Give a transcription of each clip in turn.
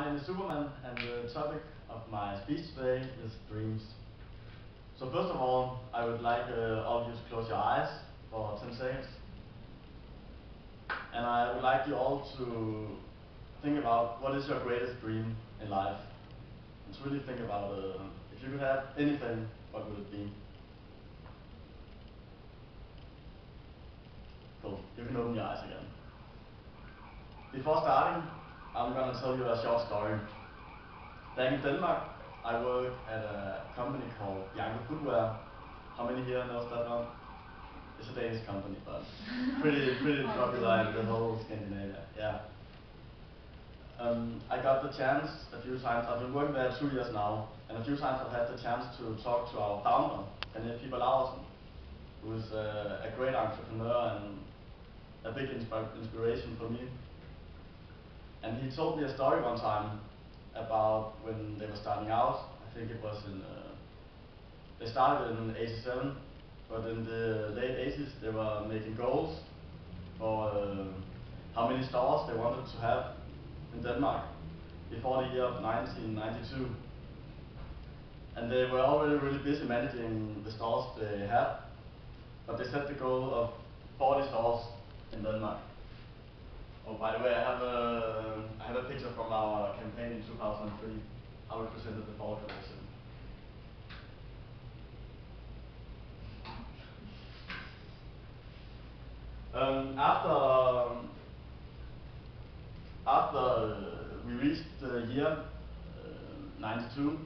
name is Superman, and the topic of my speech today is dreams. So first of all, I would like all of you to close your eyes for 10 seconds. And I would like you all to think about what is your greatest dream in life. And to really think about if you could have anything, what would it be? Cool, you can open your eyes again. Before starting, I'm going to tell you a short story. Back in Denmark, I work at a company called Bianco Footwear. How many here knows that one? It's a Danish company, but pretty popular in the whole Scandinavia. Yeah. I got the chance a few times. I've been working there 2 years now, and a few times I've had the chance to talk to our founder, Pernille Larsen, who is a great entrepreneur and a big inspiration for me. And he told me a story one time about when they were starting out. I think it was in, they started in '87, but in the late '80s they were making goals for how many stores they wanted to have in Denmark before the year of 1992. And they were already really busy managing the stores they had, but they set the goal of 40 stores in Denmark. Oh, by the way, I have a picture from our campaign in 2003, how we presented the fall collection. After we reached the year 92,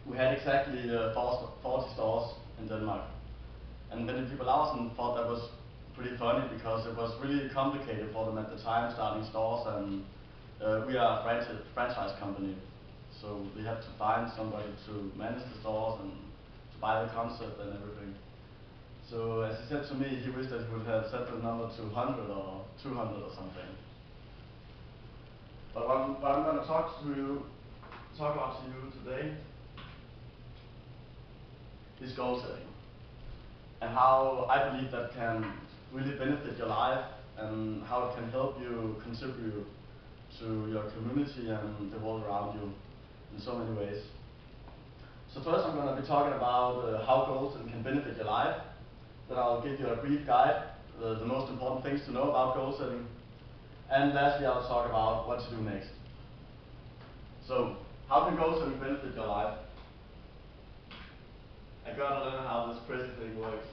we had exactly 40 stores in Denmark. And many people thought that was pretty funny because it was really complicated for them at the time starting stores, and we are a franchise company, so we had to find somebody to manage the stores and to buy the concept and everything. So as he said to me, he wished that he would have set the number to 100 or 200 or something. But what I'm going to talk about to you today is goal setting, and how I believe that can really benefit your life, and how it can help you contribute to your community and the world around you in so many ways. So first I'm going to be talking about how goal setting can benefit your life. Then I'll give you a brief guide, the most important things to know about goal setting. And lastly I'll talk about what to do next. So, how can goal setting benefit your life? I gotta learn how this crazy thing works.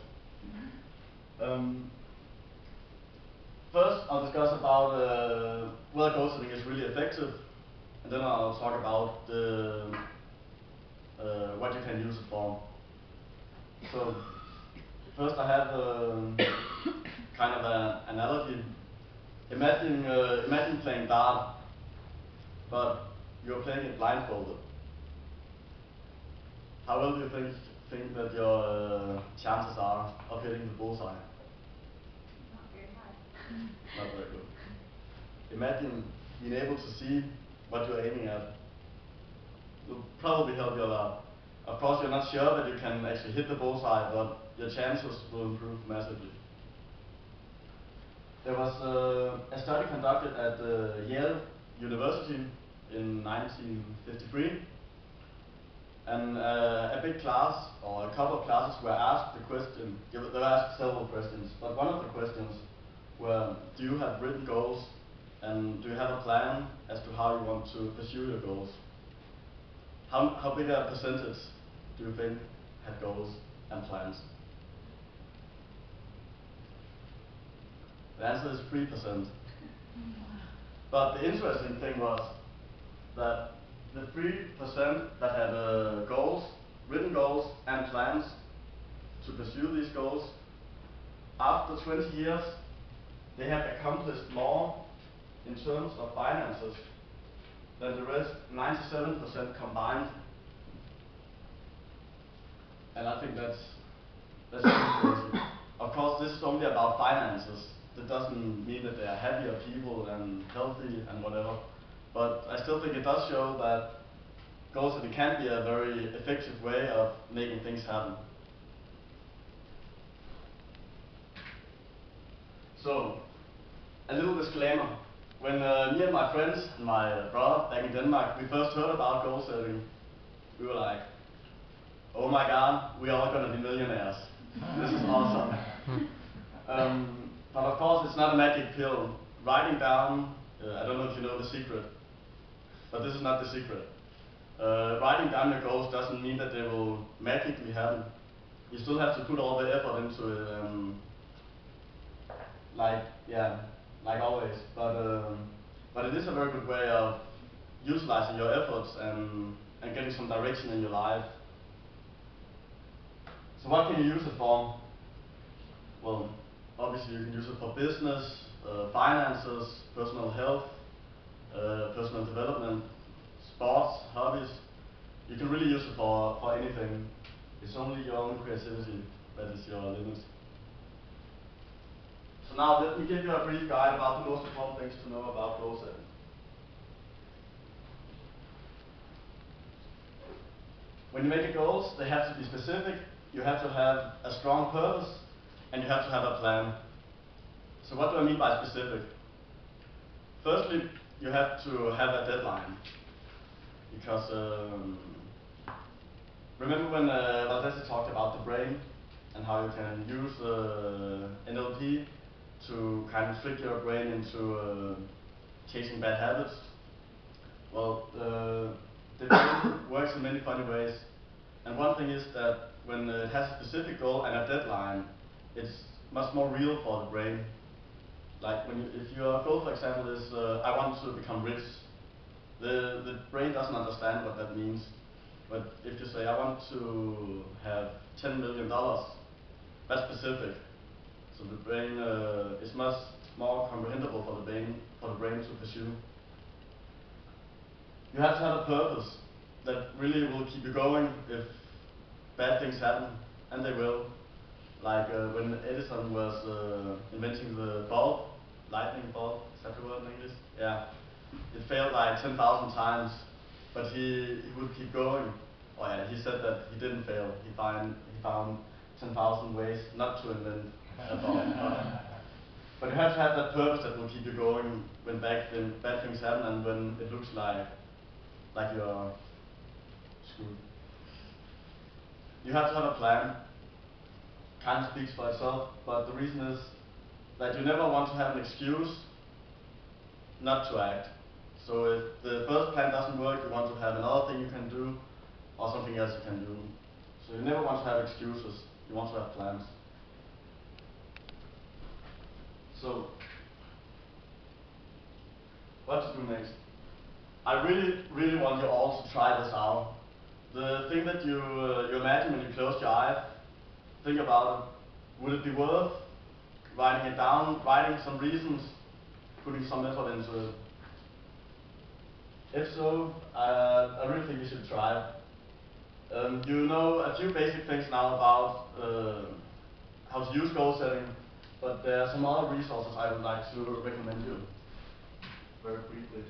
First, I'll discuss about whether goal setting is really effective, and then I'll talk about what you can use it for. So, first I have kind of an analogy. Imagine playing dart, but you're playing it blindfolded. How well do you think that your chances are of hitting the bullseye? Not very high. Not very good. Imagine being able to see what you're aiming at. Will probably help you a lot. Of course, you're not sure that you can actually hit the bullseye, but your chances will improve massively. There was a study conducted at Yale University in 1953, and a big class, or a couple of classes, were asked the question. They were asked several questions, but one of the questions were, do you have written goals, and do you have a plan as to how you want to pursue your goals? How big a percentage do you think had goals and plans? The answer is 3%. But the interesting thing was that the 3% that had goals, written goals and plans to pursue these goals, after 20 years, they had accomplished more in terms of finances than the rest, 97% combined. And I think that's really crazy. Of course, this is only about finances. That doesn't mean that they are happier people and healthy and whatever. But I still think it does show that goal setting can be a very effective way of making things happen. So, a little disclaimer. when me and my friends and my brother back in Denmark, we first heard about goal setting, we were like, oh my god, we are all gonna be millionaires. This is awesome. But of course, it's not a magic pill. Writing down, I don't know if you know the secret, but this is not the secret. Writing down your goals doesn't mean that they will magically happen. You still have to put all the effort into it, like always. But it is a very good way of utilizing your efforts and getting some direction in your life. So what can you use it for? Well, obviously you can use it for business, finances, personal health, personal development, sports, hobbies. You can really use it for anything. It's only your own creativity that is your limit. So now let me give you a brief guide about the most important things to know about goal setting. When you make your goals, they have to be specific, you have to have a strong purpose, and you have to have a plan. So what do I mean by specific? Firstly, you have to have a deadline. Because remember when Valdez talked about the brain and how you can use NLP to kind of trick your brain into chasing bad habits? Well, the brain works in many funny ways. And one thing is that when it has a specific goal and a deadline, it's much more real for the brain. Like if your goal, for example, is I want to become rich, the brain doesn't understand what that means. But if you say I want to have $10 million, that's specific. So the brain is much more comprehensible for the brain to pursue. You have to have a purpose that really will keep you going if bad things happen, and they will. Like when Edison was inventing the bulb, lightning bulb, is that the word in English? Yeah. It failed like 10,000 times, but he would keep going. Oh yeah, he said that he didn't fail. He found 10,000 ways not to invent a bulb. But you have to have that purpose that will keep you going when bad things happen and when it looks like you're screwed. You have to have a plan. Kind of speaks for itself, but the reason is that you never want to have an excuse not to act. So if the first plan doesn't work, you want to have another thing you can do or something else you can do. So you never want to have excuses, you want to have plans. So, what to do next? I really want you all to try this out. The thing that you imagine when you close your eyes, think about it. Would it be worth writing it down, writing some reasons, putting some effort into it? If so, I really think you should try it. You know a few basic things now about how to use goal setting, but there are some other resources I would like to recommend you very briefly.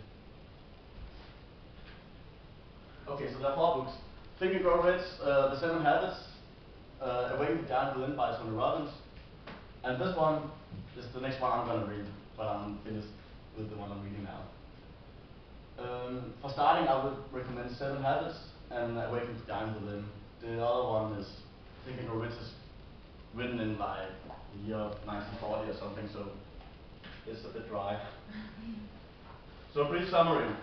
Okay, so there are 4 books. Think and Grow Rich, The 7 Habits, Awaken the Giant Within by Tony Robbins. And this one is the next one I'm going to read, but I'm finished with the one I'm reading now. For starting, I would recommend 7 Habits and Awaken the Giant Within. The other one is Think and Grow Rich, is written in like the year 1940 or something, so it's a bit dry. So a brief summary.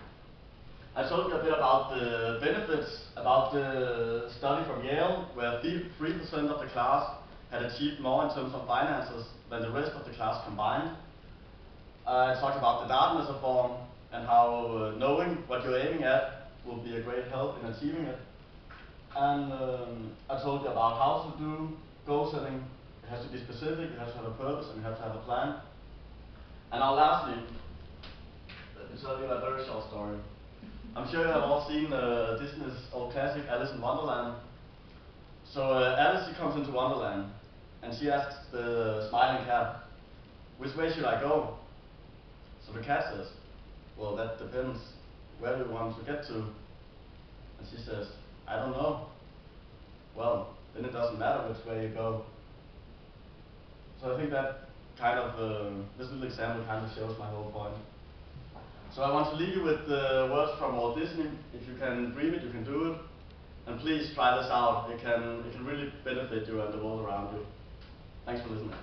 I told you a bit about the benefits, about the study from Yale, where 3% of the class had achieved more in terms of finances than the rest of the class combined. I talked about the Dartmouth reform and how knowing what you're aiming at will be a great help in achieving it. And I told you about how to do goal setting. It has to be specific, it has to have a purpose, and you have to have a plan. And now lastly, let me tell you a very short story. I'm sure you have all seen Disney's old classic, Alice in Wonderland. So Alice, she comes into Wonderland, and she asks the smiling cat, which way should I go? So the cat says, well, that depends. Where do you want to get to? And she says, I don't know. Well, then it doesn't matter which way you go. So I think that kind of, this little example kind of shows my whole point. So I want to leave you with the words from Walt Disney: if you can dream it, you can do it. And please try this out. It can really benefit you and the world around you. Thanks for listening.